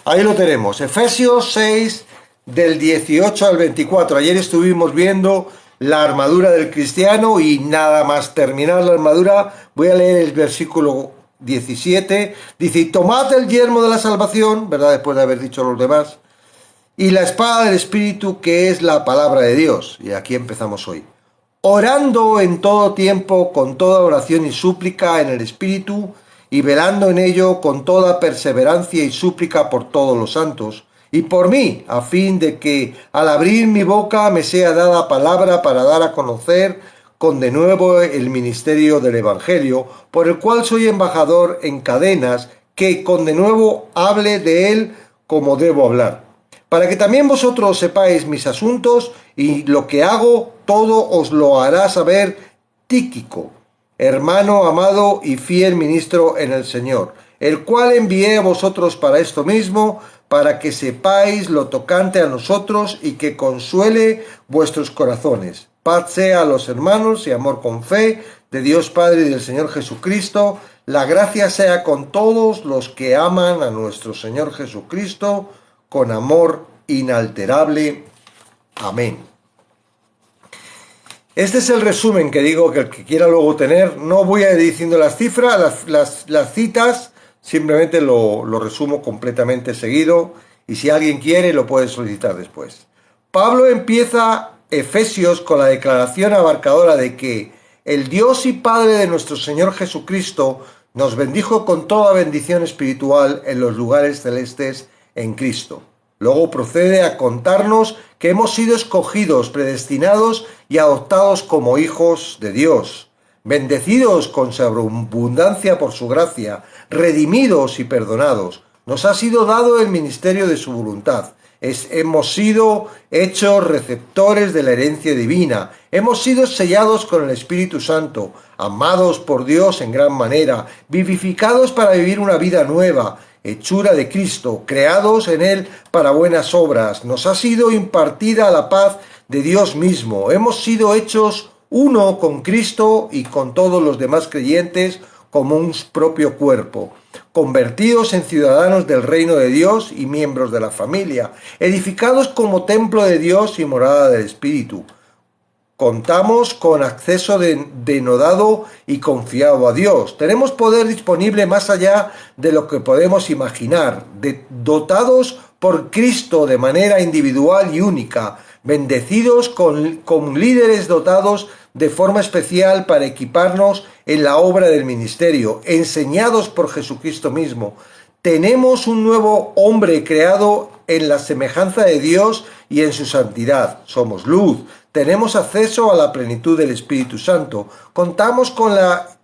Ahí lo tenemos, Efesios 6, del 18 al 24. Ayer estuvimos viendo la armadura del cristiano y nada más terminar la armadura, voy a leer el versículo 17. Dice, y tomad el yelmo de la salvación, ¿verdad? Después de haber dicho los demás, y la espada del Espíritu, que es la palabra de Dios. Y aquí empezamos hoy. Orando en todo tiempo, con toda oración y súplica en el Espíritu, y velando en ello con toda perseverancia y súplica por todos los santos, y por mí, a fin de que al abrir mi boca me sea dada palabra para dar a conocer con de nuevo el ministerio del Evangelio, por el cual soy embajador en cadenas, que con de nuevo hable de él como debo hablar. Para que también vosotros sepáis mis asuntos, y lo que hago, todo os lo hará saber Tíquico, hermano amado y fiel ministro en el Señor, el cual envié a vosotros para esto mismo, para que sepáis lo tocante a nosotros y que consuele vuestros corazones. Paz sea a los hermanos y amor con fe de Dios Padre y del Señor Jesucristo. La gracia sea con todos los que aman a nuestro Señor Jesucristo con amor inalterable. Amén. Este es el resumen que digo que el que quiera luego tener, no voy a ir diciendo las cifras, las citas, simplemente lo resumo completamente seguido y si alguien quiere lo puede solicitar después. Pablo empieza Efesios con la declaración abarcadora de que el Dios y Padre de nuestro Señor Jesucristo nos bendijo con toda bendición espiritual en los lugares celestes en Cristo. Luego procede a contarnos que hemos sido escogidos, predestinados y adoptados como hijos de Dios, bendecidos con sobreabundancia por su gracia, redimidos y perdonados. Nos ha sido dado el ministerio de su voluntad. Hemos sido hechos receptores de la herencia divina. Hemos sido sellados con el Espíritu Santo, amados por Dios en gran manera, vivificados para vivir una vida nueva, hechura de Cristo, creados en Él para buenas obras. Nos ha sido impartida la paz de Dios mismo. Hemos sido hechos uno con Cristo y con todos los demás creyentes como un propio cuerpo, convertidos en ciudadanos del reino de Dios y miembros de la familia, edificados como templo de Dios y morada del Espíritu. Contamos con acceso denodado y confiado a Dios. Tenemos poder disponible más allá de lo que podemos imaginar, dotados por Cristo de manera individual y única, bendecidos con líderes dotados de forma especial para equiparnos en la obra del ministerio, enseñados por Jesucristo mismo. Tenemos un nuevo hombre creado en la semejanza de Dios y en su santidad. Somos luz. Tenemos acceso a la plenitud del Espíritu Santo. Contamos con las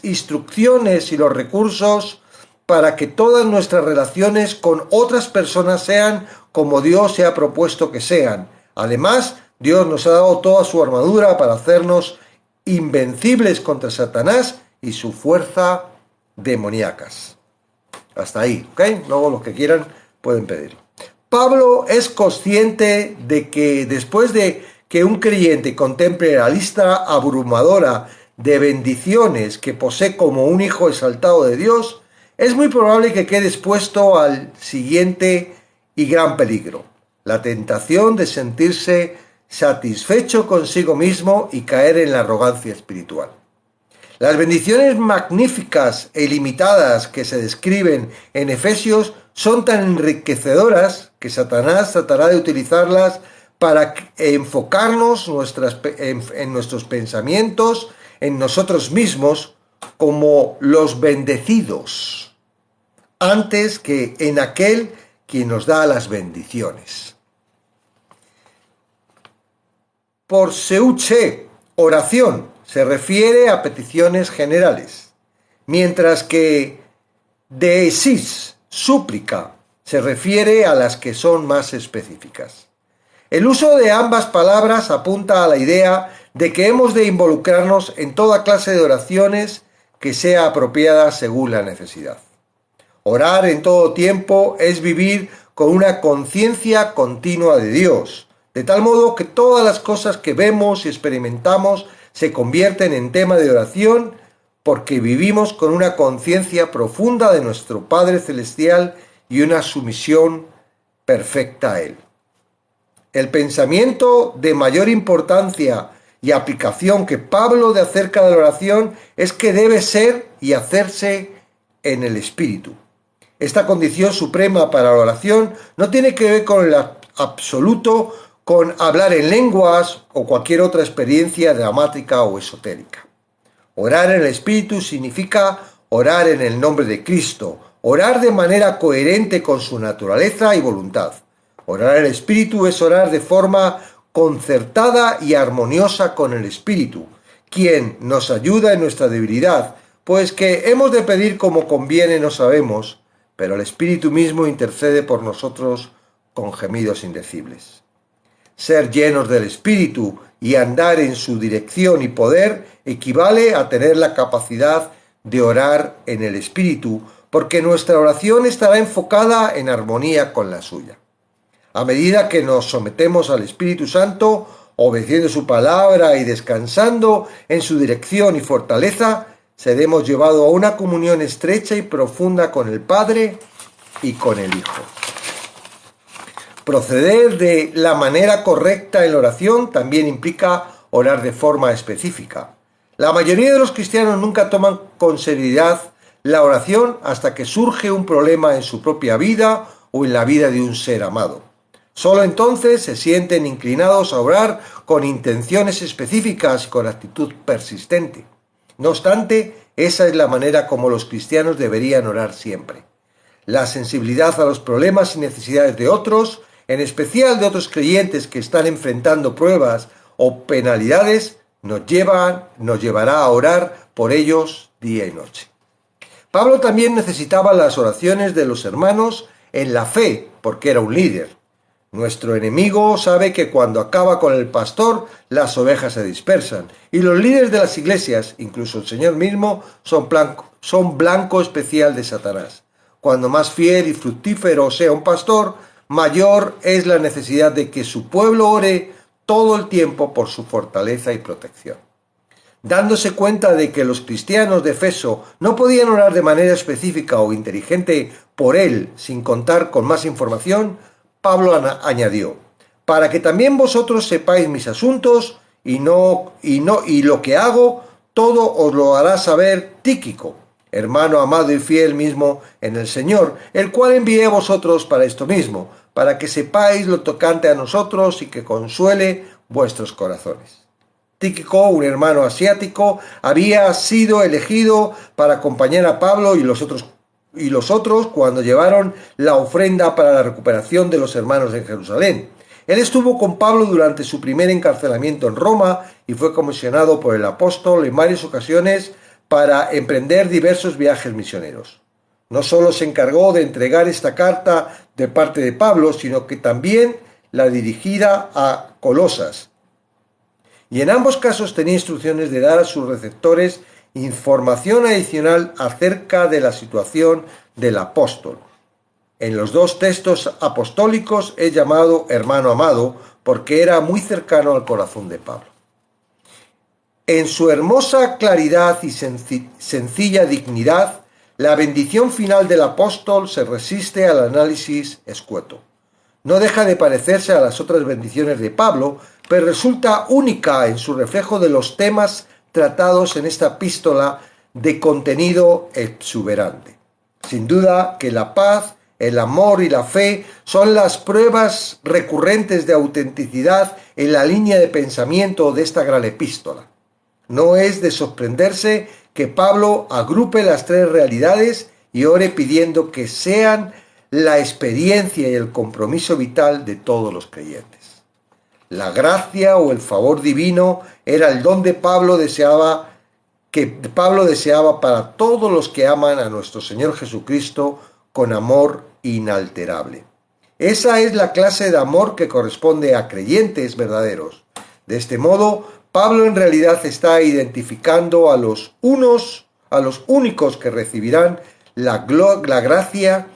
instrucciones y los recursos para que todas nuestras relaciones con otras personas sean como Dios se ha propuesto que sean. Además, Dios nos ha dado toda su armadura para hacernos invencibles contra Satanás y su fuerza demoníacas. Hasta ahí, ¿ok? Luego los que quieran pueden pedirlo. Pablo es consciente de que después de que un creyente contemple la lista abrumadora de bendiciones que posee como un hijo exaltado de Dios, es muy probable que quede expuesto al siguiente y gran peligro: la tentación de sentirse satisfecho consigo mismo y caer en la arrogancia espiritual. Las bendiciones magníficas e ilimitadas que se describen en Efesios son tan enriquecedoras que Satanás tratará de utilizarlas para enfocarnos en nuestros pensamientos, en nosotros mismos, como los bendecidos, antes que en aquel quien nos da las bendiciones. Por seuche, oración, se refiere a peticiones generales, mientras que deesis, súplica, se refiere a las que son más específicas. El uso de ambas palabras apunta a la idea de que hemos de involucrarnos en toda clase de oraciones que sea apropiada según la necesidad. Orar en todo tiempo es vivir con una conciencia continua de Dios, de tal modo que todas las cosas que vemos y experimentamos se convierten en tema de oración porque vivimos con una conciencia profunda de nuestro Padre Celestial y una sumisión perfecta a Él. El pensamiento de mayor importancia y aplicación que Pablo da acerca de la oración es que debe ser y hacerse en el Espíritu. Esta condición suprema para la oración no tiene que ver con el absoluto, con hablar en lenguas o cualquier otra experiencia dramática o esotérica. Orar en el Espíritu significa orar en el nombre de Cristo, orar de manera coherente con su naturaleza y voluntad. Orar en el Espíritu es orar de forma concertada y armoniosa con el Espíritu, quien nos ayuda en nuestra debilidad, pues que hemos de pedir como conviene no sabemos, pero el Espíritu mismo intercede por nosotros con gemidos indecibles. Ser llenos del Espíritu y andar en su dirección y poder equivale a tener la capacidad de orar en el Espíritu, porque nuestra oración estará enfocada en armonía con la suya. A medida que nos sometemos al Espíritu Santo, obedeciendo su palabra y descansando en su dirección y fortaleza, seremos llevados a una comunión estrecha y profunda con el Padre y con el Hijo. Proceder de la manera correcta en la oración también implica orar de forma específica. La mayoría de los cristianos nunca toman con seriedad la oración hasta que surge un problema en su propia vida o en la vida de un ser amado. Solo entonces se sienten inclinados a orar con intenciones específicas y con actitud persistente. No obstante, esa es la manera como los cristianos deberían orar siempre. La sensibilidad a los problemas y necesidades de otros, en especial de otros creyentes que están enfrentando pruebas o penalidades, nos llevará a orar por ellos día y noche. Pablo también necesitaba las oraciones de los hermanos en la fe, porque era un líder. Nuestro enemigo sabe que cuando acaba con el pastor, las ovejas se dispersan, y los líderes de las iglesias, incluso el Señor mismo, son blanco especial de Satanás. Cuando más fiel y fructífero sea un pastor, mayor es la necesidad de que su pueblo ore todo el tiempo por su fortaleza y protección. Dándose cuenta de que los cristianos de Efeso no podían orar de manera específica o inteligente por él sin contar con más información, Pablo añadió: para que también vosotros sepáis mis asuntos y lo que hago, todo os lo hará saber Tíquico, hermano amado y fiel mismo en el Señor, el cual envié a vosotros para esto mismo, para que sepáis lo tocante a nosotros y que consuele vuestros corazones. Tíquico, un hermano asiático, había sido elegido para acompañar a Pablo y los otros cuando llevaron la ofrenda para la recuperación de los hermanos en Jerusalén. Él estuvo con Pablo durante su primer encarcelamiento en Roma y fue comisionado por el apóstol en varias ocasiones para emprender diversos viajes misioneros. No solo se encargó de entregar esta carta de parte de Pablo, sino que también la dirigida a Colosas. Y en ambos casos tenía instrucciones de dar a sus receptores información adicional acerca de la situación del apóstol. En los dos textos apostólicos es llamado hermano amado porque era muy cercano al corazón de Pablo. En su hermosa claridad y sencilla dignidad, la bendición final del apóstol se resiste al análisis escueto. No deja de parecerse a las otras bendiciones de Pablo, pero resulta única en su reflejo de los temas tratados en esta epístola de contenido exuberante. Sin duda que la paz, el amor y la fe son las pruebas recurrentes de autenticidad en la línea de pensamiento de esta gran epístola. No es de sorprenderse que Pablo agrupe las tres realidades y ore pidiendo que sean la experiencia y el compromiso vital de todos los creyentes. La gracia o el favor divino era el don que Pablo deseaba para todos los que aman a nuestro Señor Jesucristo con amor inalterable. Esa es la clase de amor que corresponde a creyentes verdaderos. De este modo, Pablo en realidad está identificando a los únicos que recibirán la gracia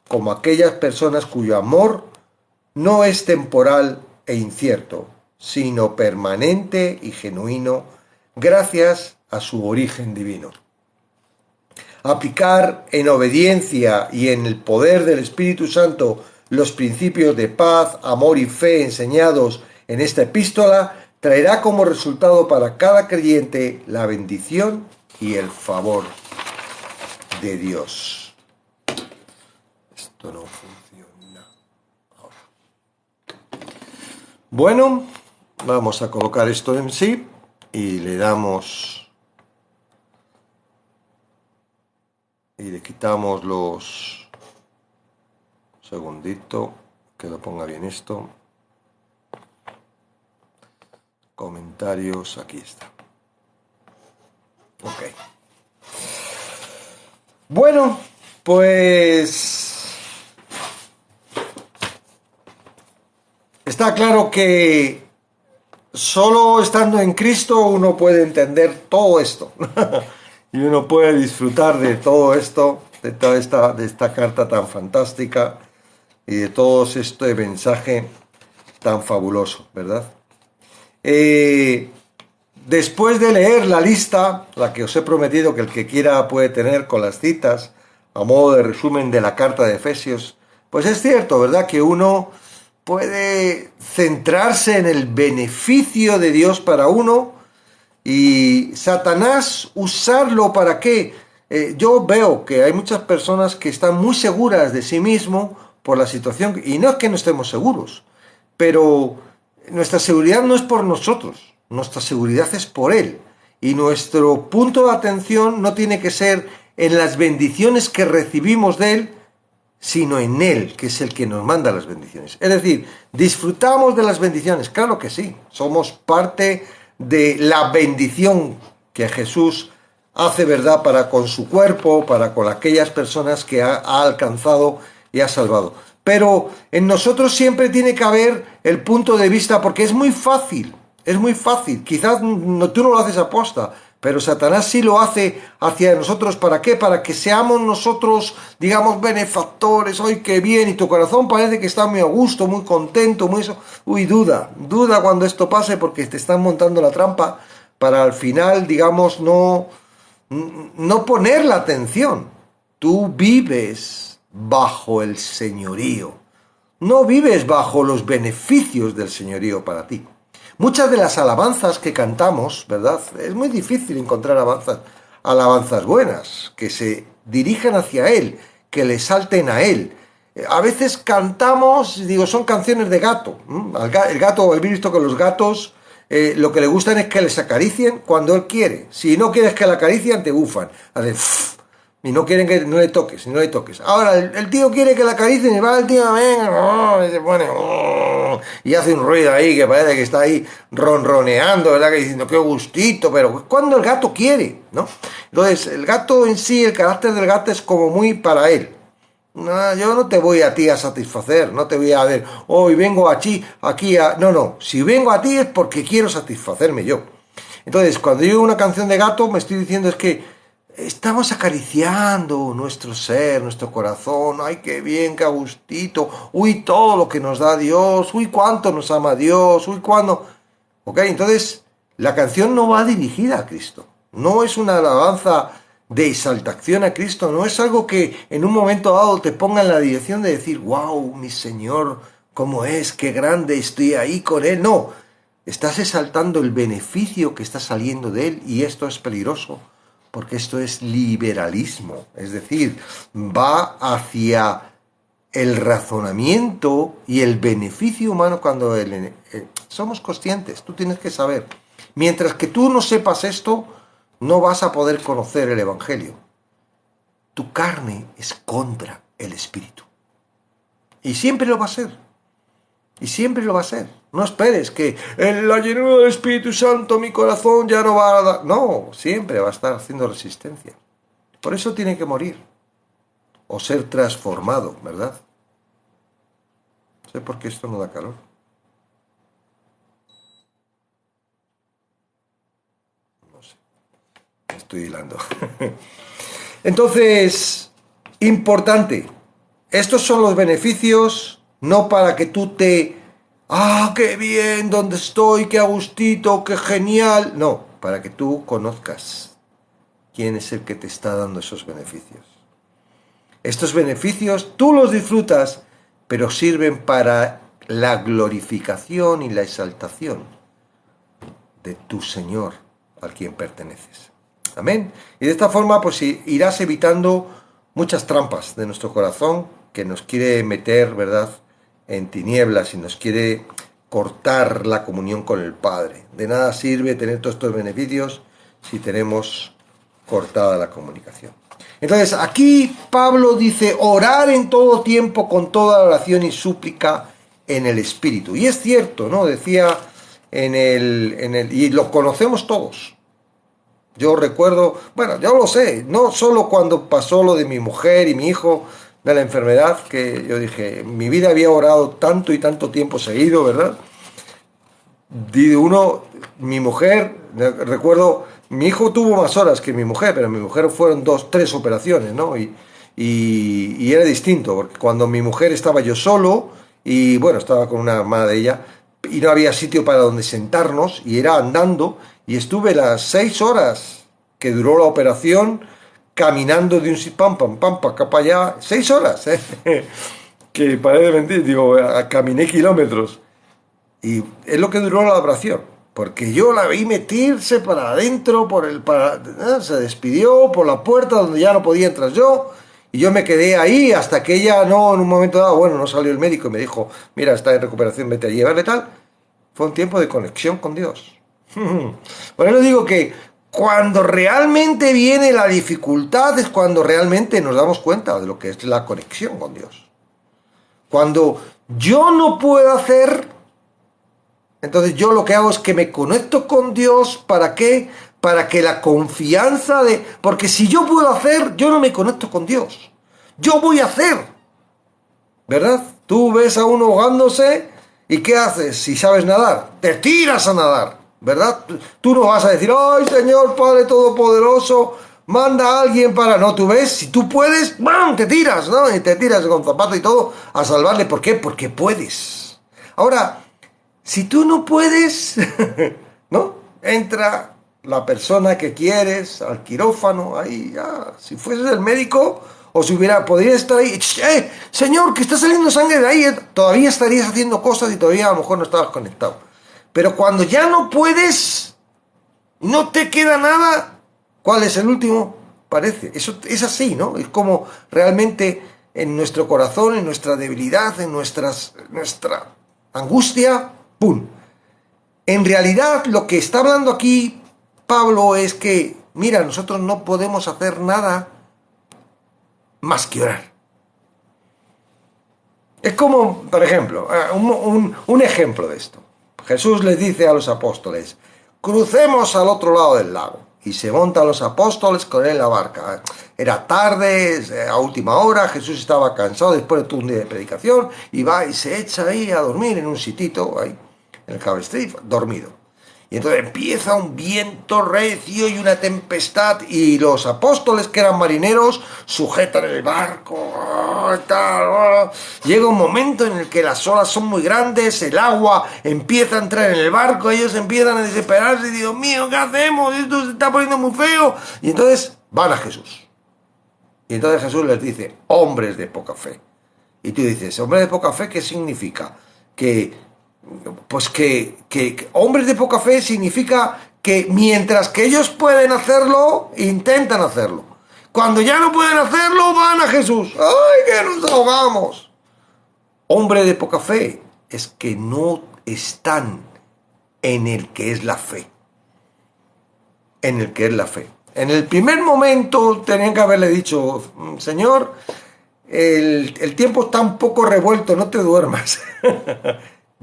como aquellas personas cuyo amor no es temporal e incierto, sino permanente y genuino, gracias a su origen divino. aplicar en obediencia y en el poder del Espíritu Santo los principios de paz, amor y fe enseñados en esta epístola, traerá como resultado para cada creyente la bendición y el favor de Dios. Esto no funciona ahora. Bueno, vamos a colocar esto en sí y le damos y le quitamos los... Un segundito, que lo ponga bien esto. Comentarios, aquí está. Ok. Bueno, pues está claro que solo estando en Cristo uno puede entender todo esto. Y uno puede disfrutar de todo esto, de toda esta carta tan fantástica y de todo este mensaje tan fabuloso, ¿verdad? Después de leer la lista, la que os he prometido que el que quiera puede tener con las citas, a modo de resumen de la carta de Efesios, pues es cierto, ¿verdad?, que uno puede centrarse en el beneficio de Dios para uno y Satanás usarlo para qué. Yo veo que hay muchas personas que están muy seguras de sí mismo por la situación, y no es que no estemos seguros, pero nuestra seguridad no es por nosotros, nuestra seguridad es por Él. Y nuestro punto de atención no tiene que ser en las bendiciones que recibimos de Él, sino en Él, que es el que nos manda las bendiciones. Es decir, disfrutamos de las bendiciones, claro que sí, somos parte de la bendición que Jesús hace, ¿verdad?, para con su cuerpo, para con aquellas personas que ha alcanzado y ha salvado. Pero en nosotros siempre tiene que haber el punto de vista, porque es muy fácil, quizás tú no lo haces aposta, pero Satanás sí lo hace hacia nosotros. ¿Para qué? Para que seamos nosotros, digamos, benefactores. ¡Ay, qué bien! Y tu corazón parece que está muy a gusto, muy contento, muy eso. Uy, duda cuando esto pase, porque te están montando la trampa para al final, digamos, no poner la atención. Tú vives bajo el señorío, no vives bajo los beneficios del señorío para ti. Muchas de las alabanzas que cantamos, ¿verdad?, es muy difícil encontrar alabanzas buenas, que se dirijan hacia Él, que le salten a Él. A veces cantamos, digo, son canciones de gato. El gato, he visto que los gatos lo que le gustan es que les acaricien cuando él quiere. Si no quieres que le acaricien, te bufan. Hacen y no quieren que no le toques, Ahora, el tío quiere que le acaricien y va el tío, venga, y se pone, y hace un ruido ahí que parece que está ahí ronroneando, ¿verdad?, que diciendo, qué gustito, pero cuando el gato quiere, ¿no? Entonces, el gato en sí, el carácter del gato es como muy para él. No, yo no te voy a ti a satisfacer, no te voy a ver, hoy vengo aquí a... No, si vengo a ti es porque quiero satisfacerme yo. Entonces, cuando yo digo una canción de gato, me estoy diciendo es que estamos acariciando nuestro ser, nuestro corazón. ¡Ay, qué bien, qué a gustito! ¡Uy, todo lo que nos da Dios! ¡Uy, cuánto nos ama Dios! ¡Uy, cuándo! ¿Ok? Entonces, la canción no va dirigida a Cristo. No es una alabanza de exaltación a Cristo. No es algo que en un momento dado te ponga en la dirección de decir, ¡wow, mi Señor, cómo es, qué grande, estoy ahí con Él! No, estás exaltando el beneficio que está saliendo de Él, y esto es peligroso. Porque esto es liberalismo, es decir, va hacia el razonamiento y el beneficio humano cuando somos conscientes. Tú tienes que saber. Mientras que tú no sepas esto, no vas a poder conocer el Evangelio. Tu carne es contra el Espíritu. Y siempre lo va a ser. Y siempre lo va a ser. No esperes que en la llenura del Espíritu Santo mi corazón ya no va a dar... No, siempre va a estar haciendo resistencia. Por eso tiene que morir. O ser transformado, ¿verdad? No sé por qué esto no da calor. No sé. Estoy hilando. Entonces, importante. Estos son los beneficios, no para que tú te... ¡Ah, qué bien! ¿Dónde estoy? ¡Qué a gustito! ¡Qué genial! No, para que tú conozcas quién es el que te está dando esos beneficios. Estos beneficios tú los disfrutas, pero sirven para la glorificación y la exaltación de tu Señor, al quien perteneces. Amén. Y de esta forma, pues irás evitando muchas trampas de nuestro corazón que nos quiere meter, ¿verdad?, en tinieblas y nos quiere cortar la comunión con el Padre. De nada sirve tener todos estos beneficios si tenemos cortada la comunicación. Entonces, aquí Pablo dice, orar en todo tiempo con toda oración y súplica en el Espíritu. Y es cierto, ¿no? Decía y lo conocemos todos. Yo recuerdo, bueno, yo lo sé, no solo cuando pasó lo de mi mujer y mi hijo, de la enfermedad, que yo dije, mi vida había orado tanto y tanto tiempo seguido, ¿verdad? Mi mujer, recuerdo, mi hijo tuvo más horas que mi mujer, pero mi mujer fueron 2, 3 operaciones, ¿no? Y era distinto, porque cuando mi mujer estaba yo solo, y bueno, estaba con una hermana de ella, y no había sitio para donde sentarnos, y era andando, y estuve las 6 horas que duró la operación, caminando de un pam, para acá, para allá, 6 horas, ¿eh? Que parece mentir, digo, caminé kilómetros. Y es lo que duró la oración, porque yo la vi meterse para adentro, se despidió por la puerta donde ya no podía entrar yo, y yo me quedé ahí hasta que ella en un momento dado, bueno, no salió el médico y me dijo, mira, está en recuperación, vete a llevarle tal. Fue un tiempo de conexión con Dios. Por eso digo que cuando realmente viene la dificultad es cuando realmente nos damos cuenta de lo que es la conexión con Dios. Cuando yo no puedo hacer, entonces yo lo que hago es que me conecto con Dios. ¿Para qué? Para que la confianza porque si yo puedo hacer, yo no me conecto con Dios. Yo voy a hacer. ¿Verdad? Tú ves a uno ahogándose y ¿qué haces? Si sabes nadar, te tiras a nadar. ¿Verdad? Tú no vas a decir, ay Señor Padre Todopoderoso, manda a alguien para... No, tú ves, si tú puedes, ¡bam!, te tiras, ¿no? Y te tiras con zapato y todo a salvarle. ¿Por qué? Porque puedes. Ahora, si tú no puedes, ¿no? Entra la persona que quieres al quirófano, ahí ya, si fueses el médico, o si podría estar ahí, Señor, que está saliendo sangre de ahí, todavía estarías haciendo cosas y todavía a lo mejor no estabas conectado. Pero cuando ya no puedes, no te queda nada, ¿cuál es el último? Parece, eso es así, ¿no? Es como realmente en nuestro corazón, en nuestra debilidad, en nuestra angustia, ¡pum! En realidad lo que está hablando aquí Pablo es que, mira, nosotros no podemos hacer nada más que orar. Es como, por ejemplo, un ejemplo de esto. Jesús les dice a los apóstoles, crucemos al otro lado del lago. Y se montan los apóstoles con él en la barca. Era tarde, a última hora, Jesús estaba cansado después de todo un día de predicación, y va y se echa ahí a dormir en un sitito, ahí, en el cabestrillo, dormido. Y entonces empieza un viento recio y una tempestad, y los apóstoles, que eran marineros, sujetan el barco. Llega un momento en el que las olas son muy grandes, el agua empieza a entrar en el barco, ellos empiezan a desesperarse, y Dios mío, ¿qué hacemos? Esto se está poniendo muy feo. Y entonces van a Jesús. Y entonces Jesús les dice, hombres de poca fe. Y tú dices, hombres de poca fe, ¿qué significa? Pues que hombres de poca fe significa que mientras que ellos pueden hacerlo, intentan hacerlo. Cuando ya no pueden hacerlo, van a Jesús. ¡Ay, que nos ahogamos! Hombre de poca fe es que no están en el que es la fe. En el que es la fe. En el primer momento tenían que haberle dicho, Señor, el tiempo está un poco revuelto, no te duermas.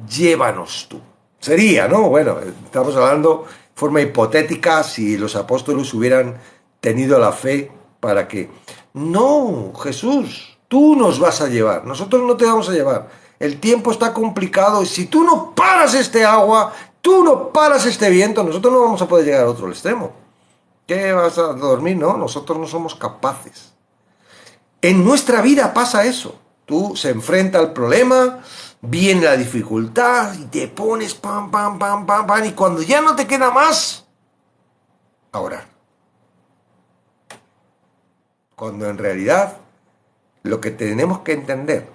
Llévanos tú. Sería, ¿no? Bueno, estamos hablando de forma hipotética si los apóstoles hubieran tenido la fe para que... No, Jesús, tú nos vas a llevar, nosotros no te vamos a llevar. El tiempo está complicado y si tú no paras este agua, tú no paras este viento, nosotros no vamos a poder llegar al otro extremo. ¿Qué vas a dormir? No, nosotros no somos capaces. En nuestra vida pasa eso. Tú se enfrenta al problema, viene la dificultad y te pones pam, y cuando ya no te queda más, a orar. Cuando en realidad lo que tenemos que entender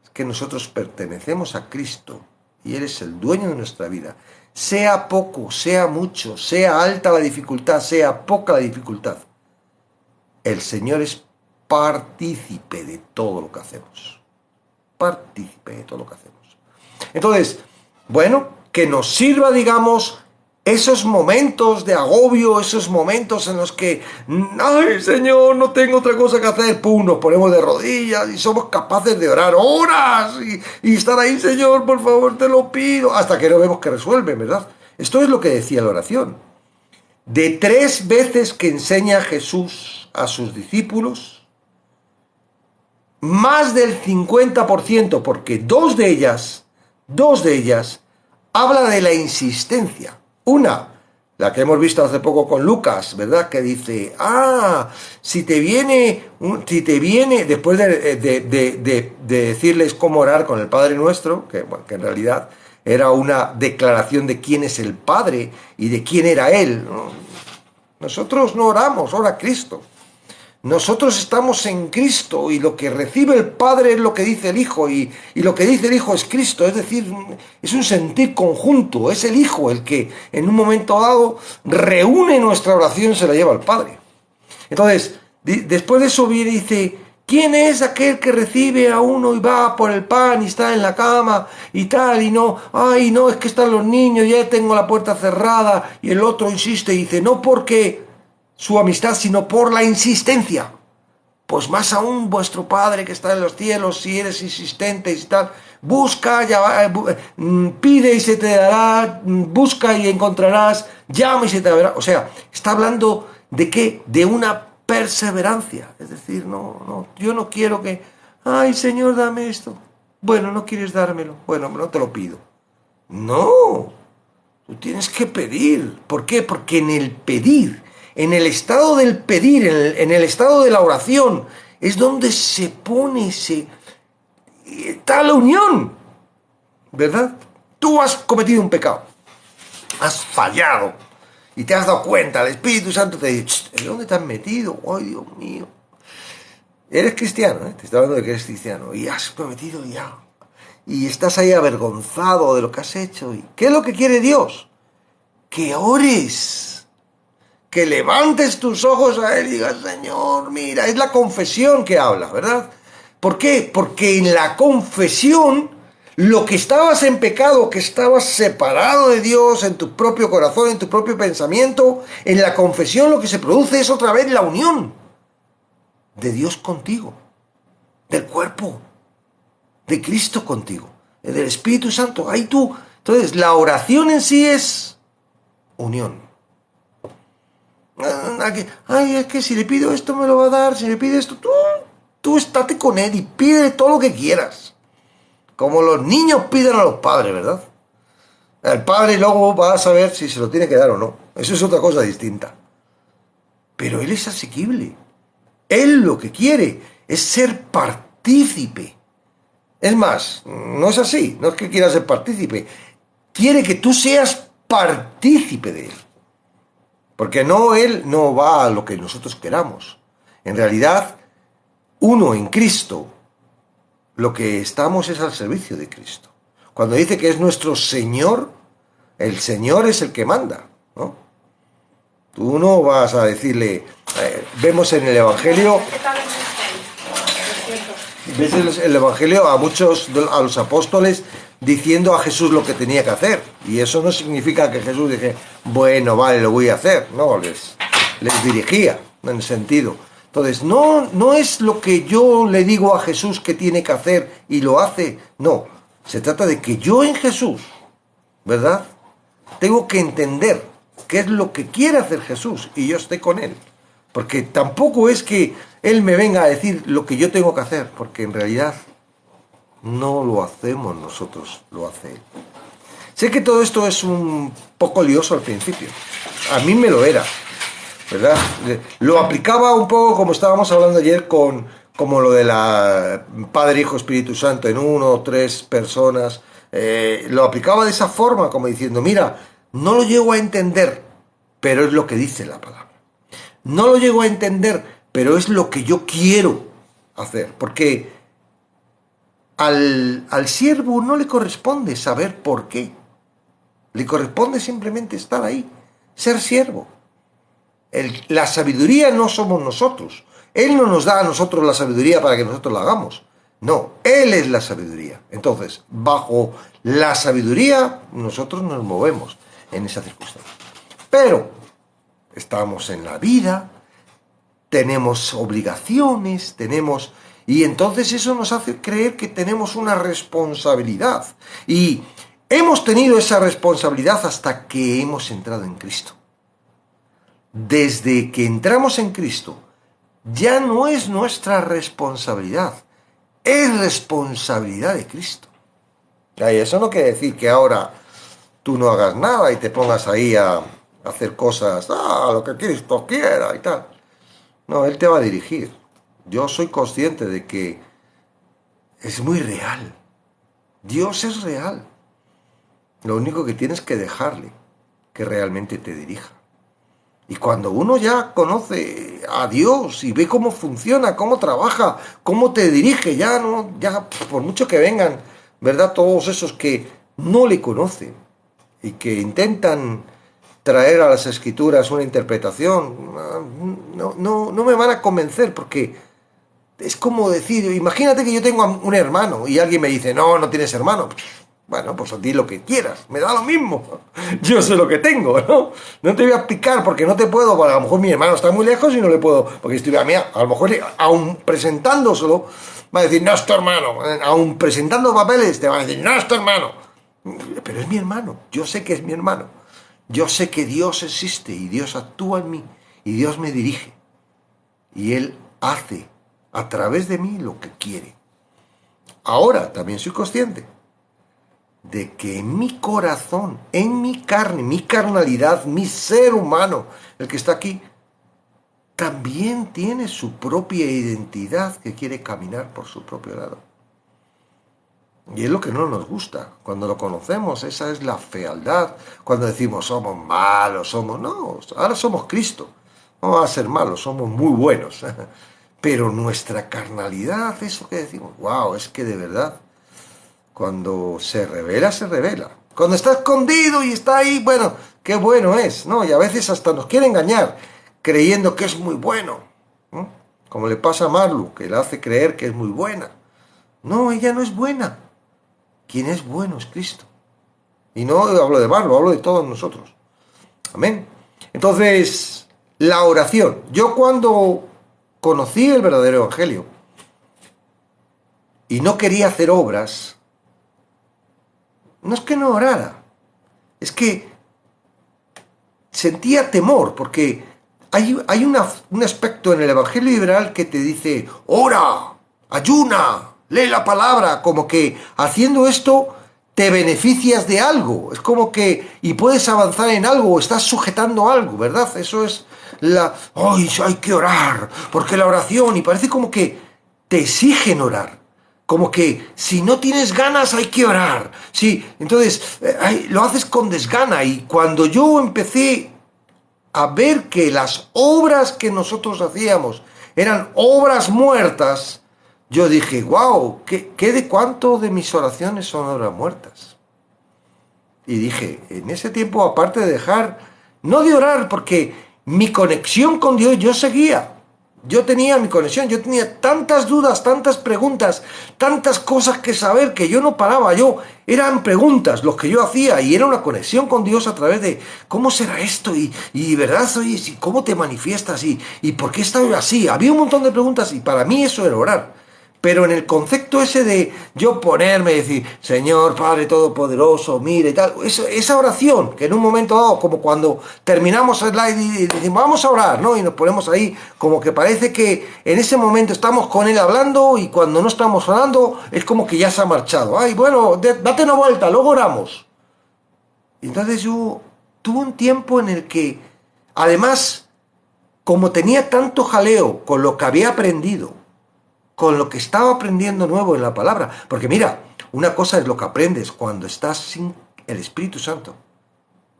es que nosotros pertenecemos a Cristo y Él es el dueño de nuestra vida. Sea poco, sea mucho, sea alta la dificultad, sea poca la dificultad, el Señor es partícipe de todo lo que hacemos. Partícipe de todo lo que hacemos. Entonces, bueno, que nos sirva, digamos, esos momentos de agobio, esos momentos en los que, ay, Señor, no tengo otra cosa que hacer, pum, nos ponemos de rodillas y somos capaces de orar horas y estar ahí, Señor, por favor, te lo pido, hasta que no vemos que resuelve, ¿verdad? Esto es lo que decía la oración. De 3 veces que enseña Jesús a sus discípulos, más del 50%, porque dos de ellas, habla de la insistencia. Una, la que hemos visto hace poco con Lucas, ¿verdad? Que dice, si te viene, después de decirles cómo orar con el Padre Nuestro, que en realidad era una declaración de quién es el Padre y de quién era Él, ¿no? Nosotros no oramos, ora Cristo. Nosotros estamos en Cristo y lo que recibe el Padre es lo que dice el Hijo y lo que dice el Hijo es Cristo, es decir, es un sentir conjunto, es el Hijo el que en un momento dado reúne nuestra oración y se la lleva al Padre. Entonces, después de eso viene y dice, ¿quién es aquel que recibe a uno y va por el pan y está en la cama y tal y no, es que están los niños, ya tengo la puerta cerrada y el otro insiste y dice, no porque su amistad, sino por la insistencia. Pues más aún vuestro Padre que está en los cielos, si eres insistente y tal, busca, pide y se te dará, busca y encontrarás, llama y se te dará. O sea, está hablando de qué, de una perseverancia. Es decir, yo no quiero que, ay Señor, dame esto. Bueno, no quieres dármelo. Bueno, no te lo pido. No, tú tienes que pedir. ¿Por qué? Porque en el pedir, en el estado del pedir, en el estado de la oración, es donde se pone, está la unión, ¿verdad? Tú has cometido un pecado, has fallado, y te has dado cuenta, el Espíritu Santo te dice, ¿en dónde te has metido? ¡Ay, Dios mío! Eres cristiano, te estoy hablando de que eres cristiano, y has cometido ya, y estás ahí avergonzado de lo que has hecho. ¿Y qué es lo que quiere Dios? Que ores, que levantes tus ojos a Él y digas, Señor, mira, es la confesión que habla, ¿verdad? ¿Por qué? Porque en la confesión, lo que estabas en pecado, que estabas separado de Dios en tu propio corazón, en tu propio pensamiento, en la confesión lo que se produce es otra vez la unión de Dios contigo, del cuerpo, de Cristo contigo, del Espíritu Santo. Ahí tú, entonces la oración en sí es unión. Ay, es que si le pido esto me lo va a dar, si le pide esto, tú estate con Él y pide todo lo que quieras. Como los niños piden a los padres, ¿verdad? El padre luego va a saber si se lo tiene que dar o no. Eso es otra cosa distinta. Pero Él es asequible. Él lo que quiere es ser partícipe. Es más, no es así, no es que quiera ser partícipe. Quiere que tú seas partícipe de Él. Porque Él no va a lo que nosotros queramos. En realidad, uno en Cristo, lo que estamos es al servicio de Cristo. Cuando dice que es nuestro Señor, el Señor es el que manda, ¿no? Tú no vas a decirle, vemos en el Evangelio, ves el Evangelio a los apóstoles diciendo a Jesús lo que tenía que hacer. Y eso no significa que Jesús dije, bueno, vale, lo voy a hacer. No, les dirigía en el sentido. Entonces, no es lo que yo le digo a Jesús que tiene que hacer y lo hace. No, se trata de que yo en Jesús, ¿verdad? Tengo que entender qué es lo que quiere hacer Jesús y yo esté con Él. Porque tampoco es que Él me venga a decir lo que yo tengo que hacer, porque en realidad no lo hacemos nosotros, lo hace Él. Sé que todo esto es un poco lioso al principio. A mí me lo era, ¿verdad? Lo aplicaba un poco como estábamos hablando ayer como lo de la Padre, Hijo, Espíritu Santo en 1 o 3 personas. Lo aplicaba de esa forma, como diciendo, mira, no lo llego a entender, pero es lo que dice la palabra. No lo llego a entender, pero es lo que yo quiero hacer, porque al siervo no le corresponde saber por qué, le corresponde simplemente estar ahí, ser siervo. La sabiduría no somos nosotros, Él no nos da a nosotros la sabiduría para que nosotros la hagamos, no, Él es la sabiduría. Entonces, bajo la sabiduría nosotros nos movemos en esa circunstancia. Pero estamos en la vida, tenemos obligaciones, y entonces eso nos hace creer que tenemos una responsabilidad. Y hemos tenido esa responsabilidad hasta que hemos entrado en Cristo. Desde que entramos en Cristo, ya no es nuestra responsabilidad, es responsabilidad de Cristo. Y eso no quiere decir que ahora tú no hagas nada y te pongas ahí a hacer cosas, lo que Cristo quiera y tal. No, Él te va a dirigir. Yo soy consciente de que es muy real. Dios es real. Lo único que tienes que dejarle que realmente te dirija. Y cuando uno ya conoce a Dios y ve cómo funciona, cómo trabaja, cómo te dirige, ya por mucho que vengan, ¿verdad? Todos esos que no le conocen y que intentan traer a las Escrituras una interpretación, no me van a convencer, porque es como decir, imagínate que yo tengo un hermano y alguien me dice, no tienes hermano. Bueno, pues di lo que quieras, me da lo mismo. Yo sé lo que tengo, ¿no? No te voy a explicar porque no te puedo, porque a lo mejor mi hermano está muy lejos y no le puedo, porque estoy a mí, a lo mejor aún presentándoselo, va a decir, no es tu hermano. Aún presentando papeles te va a decir, no es tu hermano. Pero es mi hermano, yo sé que es mi hermano. Yo sé que Dios existe y Dios actúa en mí y Dios me dirige. Y Él hace a través de mí lo que quiere. Ahora también soy consciente de que en mi corazón, en mi carne, mi carnalidad, mi ser humano, el que está aquí, también tiene su propia identidad que quiere caminar por su propio lado. Y es lo que no nos gusta. Cuando lo conocemos, esa es la fealdad. Cuando decimos somos malos, no, ahora somos Cristo. No vamos a ser malos, somos muy buenos. Pero nuestra carnalidad, eso que decimos, wow, es que de verdad, cuando se revela, se revela. Cuando está escondido y está ahí, bueno, qué bueno es, ¿no? Y a veces hasta nos quiere engañar, creyendo que es muy bueno, ¿no? Como le pasa a Marlu, que le hace creer que es muy buena. No, ella no es buena. Quien es bueno es Cristo. Y no hablo de Marlu, hablo de todos nosotros. Amén. Entonces, la oración. Yo cuando conocí el verdadero evangelio y no quería hacer obras, no es que no orara, es que sentía temor, porque hay un aspecto en el evangelio liberal que te dice, ora, ayuna, lee la palabra, como que haciendo esto te beneficias de algo, es como que, y puedes avanzar en algo, o estás sujetando algo, ¿verdad? Eso es ¡ay, hay que orar! Porque la oración, y parece como que te exigen orar. Como que si no tienes ganas hay que orar. Sí, entonces lo haces con desgana. Y cuando yo empecé a ver que las obras que nosotros hacíamos eran obras muertas, yo dije, wow, ¿qué de cuánto de mis oraciones son obras muertas? Y dije, en ese tiempo, aparte de dejar, no de orar, porque mi conexión con Dios, yo seguía. Yo tenía mi conexión, yo tenía tantas dudas, tantas preguntas, tantas cosas que saber que yo no paraba. Eran preguntas los que yo hacía y era una conexión con Dios a través de ¿cómo será esto? Y ¿verdad? Oye, ¿cómo te manifiestas? ¿Y por qué estás así? Había un montón de preguntas y para mí eso era orar. Pero en el concepto ese de yo ponerme y decir, Señor, Padre Todopoderoso, mire y tal, esa oración, que en un momento dado, como cuando terminamos el slide y decimos, vamos a orar, ¿no? Y nos ponemos ahí, como que parece que en ese momento estamos con Él hablando y cuando no estamos orando, es como que ya se ha marchado. Ay, bueno, date una vuelta, luego oramos. Y entonces yo tuve un tiempo en el que, además, como tenía tanto jaleo con lo que había aprendido, con lo que estaba aprendiendo nuevo en la palabra. Porque mira, una cosa es lo que aprendes cuando estás sin el Espíritu Santo.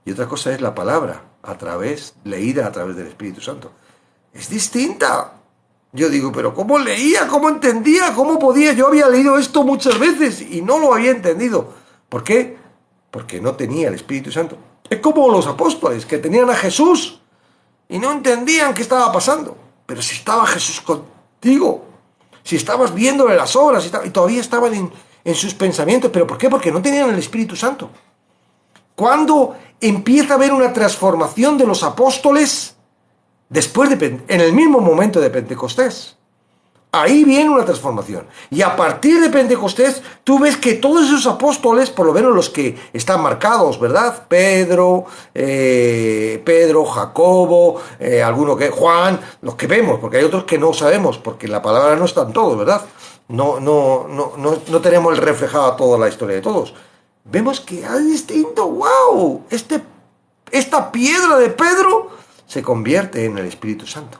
Y otra cosa es la palabra, leída a través del Espíritu Santo. Es distinta. Yo digo, pero ¿cómo leía? ¿Cómo entendía? ¿Cómo podía? Yo había leído esto muchas veces y no lo había entendido. ¿Por qué? Porque no tenía el Espíritu Santo. Es como los apóstoles que tenían a Jesús y no entendían qué estaba pasando. Pero si estaba Jesús contigo, si estabas viéndole las obras y todavía estaban en sus pensamientos. ¿Pero por qué? Porque no tenían el Espíritu Santo. ¿Cuándo empieza a haber una transformación de los apóstoles? En el mismo momento de Pentecostés. Ahí viene una transformación. Y a partir de Pentecostés, tú ves que todos esos apóstoles, por lo menos los que están marcados, ¿verdad? Pedro, Jacobo, Juan, los que vemos, porque hay otros que no sabemos, porque en la palabra no están todos, ¿verdad? No tenemos el reflejado toda la historia de todos. Vemos que hay distinto, ¡wow! Esta piedra de Pedro se convierte en el Espíritu Santo.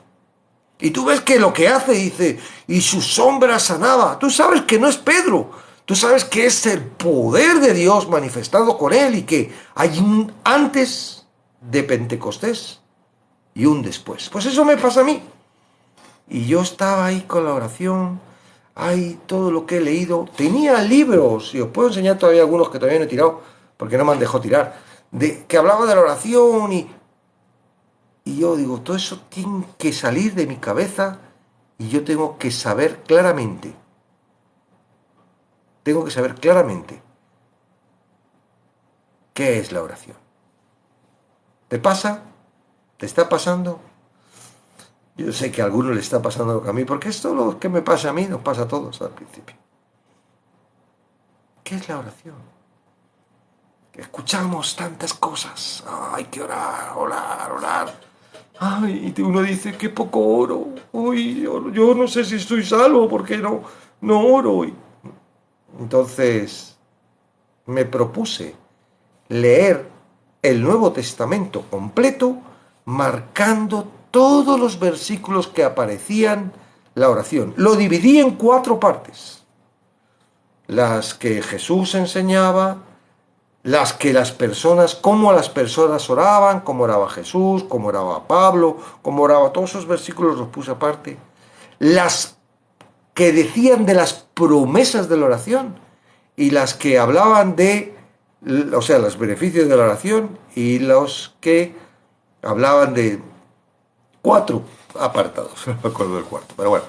Y tú ves que lo que hace, dice, y su sombra sanaba. Tú sabes que no es Pedro. Tú sabes que es el poder de Dios manifestado con él y que hay un antes de Pentecostés y un después. Pues eso me pasa a mí. Y yo estaba ahí con la oración, ahí todo lo que he leído. Tenía libros, y os puedo enseñar todavía algunos que todavía no he tirado, porque no me han dejado tirar, que hablaba de la oración y yo digo, todo eso tiene que salir de mi cabeza y yo tengo que saber claramente. Tengo que saber claramente qué es la oración. ¿Te pasa? ¿Te está pasando? Yo sé que a algunos le está pasando lo que a mí, porque esto lo que me pasa a mí nos pasa a todos al principio. ¿Qué es la oración? Escuchamos tantas cosas. Hay que orar, orar. Ay, y uno dice, qué poco oro. Uy, yo no sé si estoy salvo porque no oro. Entonces, me propuse leer el Nuevo Testamento completo, marcando todos los versículos que aparecían la oración. Lo dividí en 4 partes. Las que Jesús enseñaba, cómo las personas oraban, cómo oraba Jesús, cómo oraba Pablo, cómo oraba, todos esos versículos los puse aparte. Las que decían de las promesas de la oración y las que hablaban los beneficios de la oración y los que hablaban de 4 apartados, no me acuerdo del cuarto, pero bueno.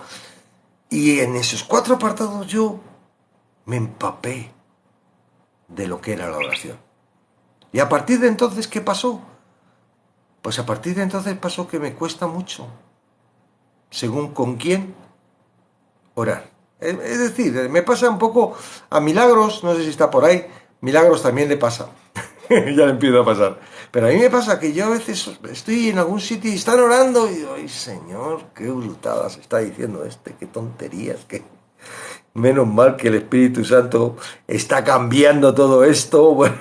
Y en esos 4 apartados yo me empapé de lo que era la oración. Y a partir de entonces, ¿qué pasó? Pues a partir de entonces pasó que me cuesta mucho, según con quién, orar. Es decir, me pasa un poco a Milagros, no sé si está por ahí, Milagros también le pasa, ya le empiezo a pasar. Pero a mí me pasa que yo a veces estoy en algún sitio y están orando y digo, ay Señor, qué brutadas está diciendo qué tonterías, Menos mal que el Espíritu Santo está cambiando todo esto, bueno,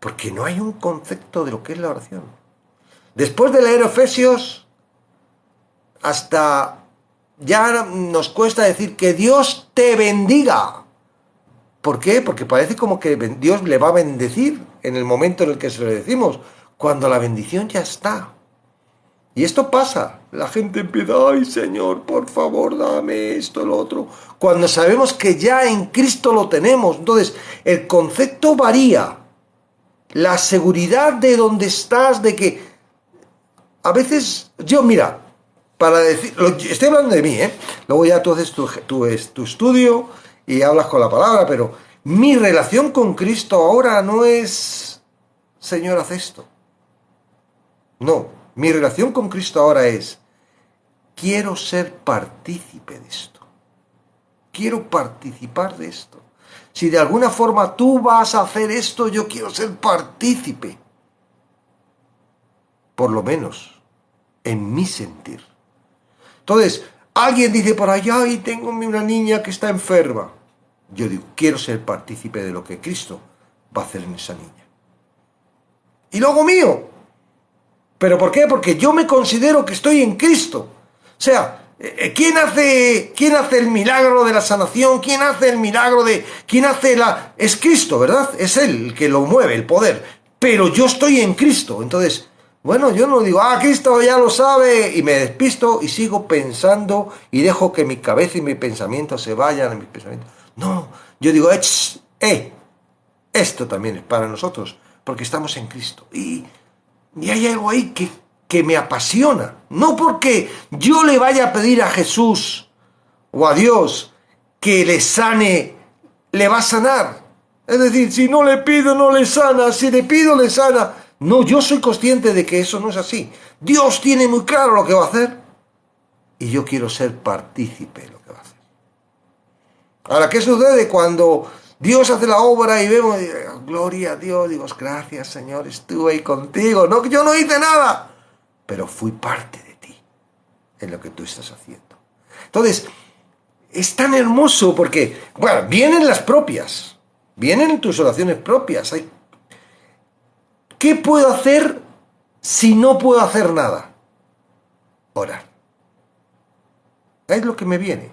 porque no hay un concepto de lo que es la oración. Después de leer Efesios, hasta ya nos cuesta decir que Dios te bendiga. ¿Por qué? Porque parece como que Dios le va a bendecir en el momento en el que se lo decimos, cuando la bendición ya está. Y esto pasa, la gente empieza, ay Señor, por favor, dame esto, lo otro, cuando sabemos que ya en Cristo lo tenemos. Entonces, el concepto varía, la seguridad de donde estás, de que a veces, yo mira, para decir, estoy hablando de mí, luego ya tú haces tu estudio y hablas con la palabra, pero mi relación con Cristo ahora no es, Señor, haz esto. No. Mi relación con Cristo ahora es, quiero ser partícipe de esto. Quiero participar de esto. Si de alguna forma tú vas a hacer esto, yo quiero ser partícipe. Por lo menos, en mi sentir. Entonces, alguien dice por allá, y tengo una niña que está enferma. Yo digo, quiero ser partícipe de lo que Cristo va a hacer en esa niña. Y luego mío. ¿Pero por qué? Porque yo me considero que estoy en Cristo. O sea, ¿quién hace el milagro de la sanación? ¿Quién hace el milagro es Cristo, ¿verdad? Es Él el que lo mueve, el poder. Pero yo estoy en Cristo. Entonces, Bueno, yo no digo, Cristo ya lo sabe, y me despisto y sigo pensando y dejo que mi cabeza y mi pensamiento se vayan en mis pensamientos. No, yo digo, esto también es para nosotros, porque estamos en Cristo. Y hay algo ahí que me apasiona. No porque yo le vaya a pedir a Jesús o a Dios que le sane, le va a sanar. Es decir, si no le pido, no le sana. Si le pido, le sana. No, yo soy consciente de que eso no es así. Dios tiene muy claro lo que va a hacer. Y yo quiero ser partícipe de lo que va a hacer. Ahora, ¿qué sucede cuando Dios hace la obra y vemos, gloria a Dios, digo, gracias Señor, estuve ahí contigo. No, yo no hice nada, pero fui parte de ti en lo que tú estás haciendo. Entonces, es tan hermoso porque, bueno, vienen las propias, vienen tus oraciones propias. ¿Qué puedo hacer si no puedo hacer nada? Orar. Es lo que me viene.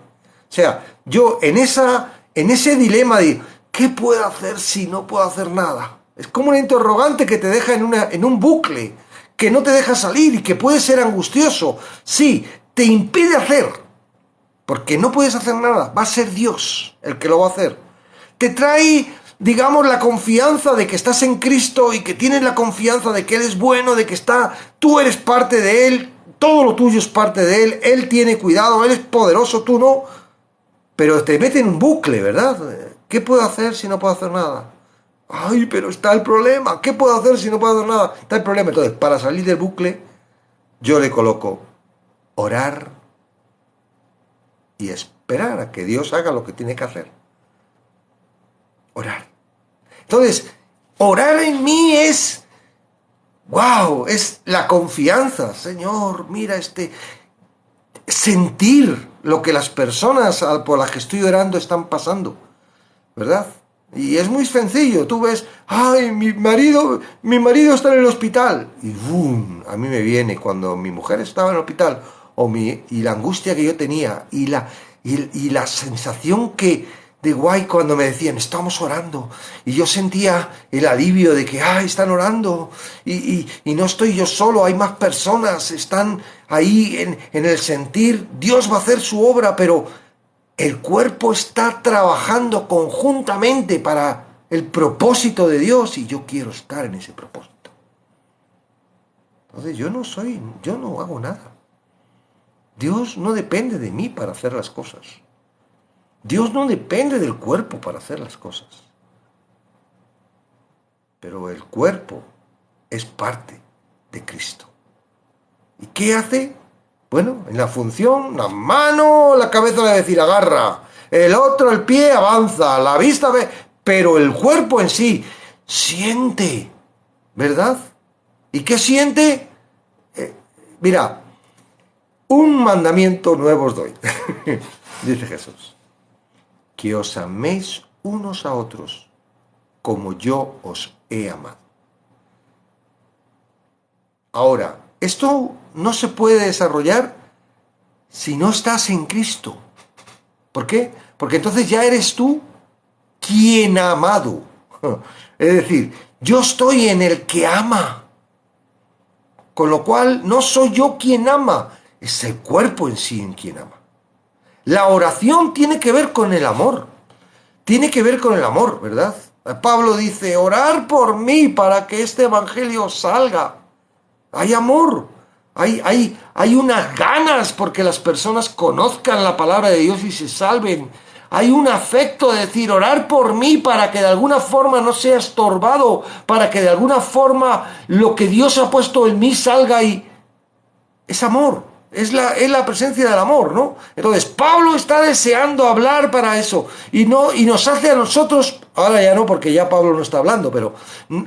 O sea, yo en ese dilema de ¿qué puedo hacer si no puedo hacer nada? Es como una interrogante que te deja en un bucle, que no te deja salir y que puede ser angustioso. Sí, te impide hacer, porque no puedes hacer nada. Va a ser Dios el que lo va a hacer. Te trae, digamos, la confianza de que estás en Cristo y que tienes la confianza de que Él es bueno, de que tú eres parte de Él, todo lo tuyo es parte de Él, Él tiene cuidado, Él es poderoso, tú no. Pero te mete en un bucle, ¿verdad? ¿Qué puedo hacer si no puedo hacer nada? Ay, pero está el problema. ¿Qué puedo hacer si no puedo hacer nada? Está el problema. Entonces, para salir del bucle, yo le coloco orar y esperar a que Dios haga lo que tiene que hacer. Orar. Entonces, orar en mí es, wow, es la confianza. Señor, mira sentir lo que las personas por las que estoy orando están pasando, ¿verdad? Y es muy sencillo. Tú ves, ay, mi marido está en el hospital. Y ¡bum! A mí me viene cuando mi mujer estaba en el hospital, y la angustia que yo tenía, y la sensación de guay cuando me decían, estamos orando, y yo sentía el alivio de que, están orando, y no estoy yo solo, hay más personas, están ahí en el sentir, Dios va a hacer su obra, pero el cuerpo está trabajando conjuntamente para el propósito de Dios, y yo quiero estar en ese propósito. Entonces yo no hago nada. Dios no depende de mí para hacer las cosas. Dios no depende del cuerpo para hacer las cosas. Pero el cuerpo es parte de Cristo. ¿Y qué hace? Bueno, en la función, la mano, la cabeza le decir agarra, el otro, el pie avanza, la vista ve, pero el cuerpo en sí siente, ¿verdad? ¿Y qué siente? Mira, un mandamiento nuevo os doy, dice Jesús. Que os améis unos a otros como yo os he amado. Ahora, esto no se puede desarrollar si no estás en Cristo. ¿Por qué? Porque entonces ya eres tú quien ha amado. Es decir, yo estoy en el que ama. Con lo cual, no soy yo quien ama, es el cuerpo en sí en quien ama. La oración tiene que ver con el amor. Tiene que ver con el amor, ¿verdad? Pablo dice, orar por mí para que este evangelio salga. Hay amor. Hay unas ganas porque las personas conozcan la palabra de Dios y se salven. Hay un afecto de decir, orar por mí para que de alguna forma no sea estorbado, para que de alguna forma lo que Dios ha puesto en mí salga y... Es amor. Es la presencia del amor, ¿no? Entonces, Pablo está deseando hablar para eso y nos hace a nosotros, ahora ya no porque ya Pablo no está hablando, pero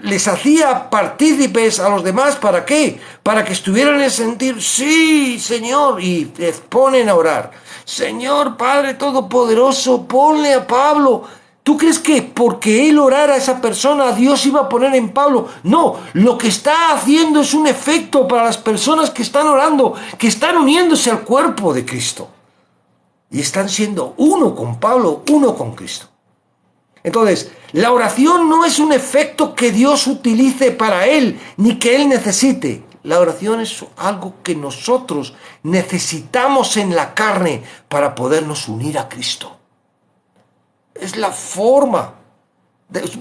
les hacía partícipes a los demás, ¿para qué? Para que estuvieran en el sentir, sí, Señor, y les ponen a orar. Señor, Padre Todopoderoso, ponle a Pablo. ¿Tú crees que porque él orara a esa persona, Dios iba a poner en Pablo? No, lo que está haciendo es un efecto para las personas que están orando, que están uniéndose al cuerpo de Cristo. Y están siendo uno con Pablo, uno con Cristo. Entonces, la oración no es un efecto que Dios utilice para él, ni que él necesite. La oración es algo que nosotros necesitamos en la carne para podernos unir a Cristo. Es la forma.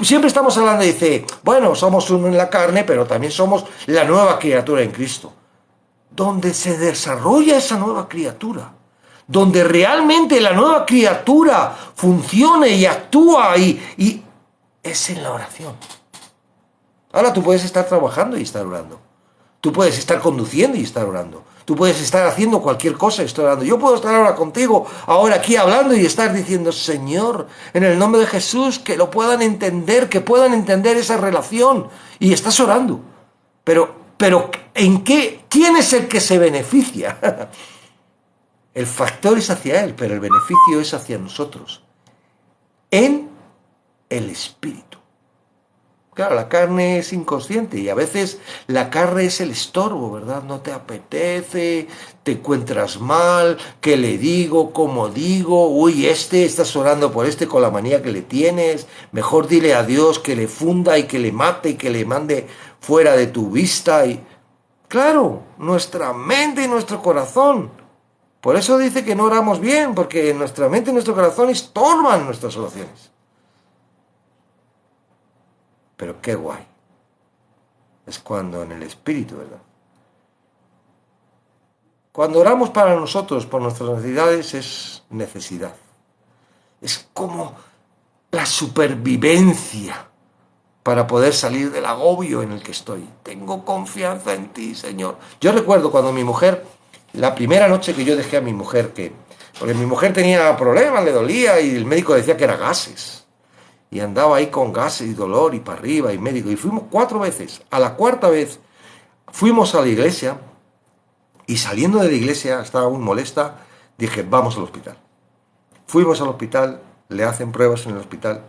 Siempre estamos hablando, dice, bueno, somos uno en la carne, pero también somos la nueva criatura en Cristo. Donde se desarrolla esa nueva criatura, donde realmente la nueva criatura funcione y actúa y es en la oración. Ahora tú puedes estar trabajando y estar orando. Tú puedes estar conduciendo y estar orando. Tú puedes estar haciendo cualquier cosa y estar orando. Yo puedo estar ahora contigo, ahora aquí hablando y estar diciendo, Señor, en el nombre de Jesús, que lo puedan entender, que puedan entender esa relación. Y estás orando. Pero ¿en qué? ¿Quién es el que se beneficia? El factor es hacia Él, pero el beneficio es hacia nosotros. En el Espíritu. Claro, la carne es inconsciente y a veces la carne es el estorbo, ¿verdad? No te apetece, te encuentras mal, ¿qué le digo? ¿Cómo digo? Uy, estás orando por con la manía que le tienes. Mejor dile a Dios que le funda y que le mate y que le mande fuera de tu vista. Y claro, nuestra mente y nuestro corazón. Por eso dice que no oramos bien, porque nuestra mente y nuestro corazón estorban nuestras oraciones. Pero qué guay. Es cuando en el Espíritu, ¿verdad? Cuando oramos para nosotros, por nuestras necesidades, es necesidad. Es como la supervivencia para poder salir del agobio en el que estoy. Tengo confianza en ti, Señor. Yo recuerdo cuando mi mujer, la primera noche que yo dejé a mi mujer, porque mi mujer tenía problemas, le dolía y el médico decía que era gases. Y andaba ahí con gases y dolor y para arriba y médico. Y fuimos 4 veces. A la 4ª vez fuimos a la iglesia y saliendo de la iglesia, estaba aún molesta, dije, vamos al hospital. Fuimos al hospital, le hacen pruebas en el hospital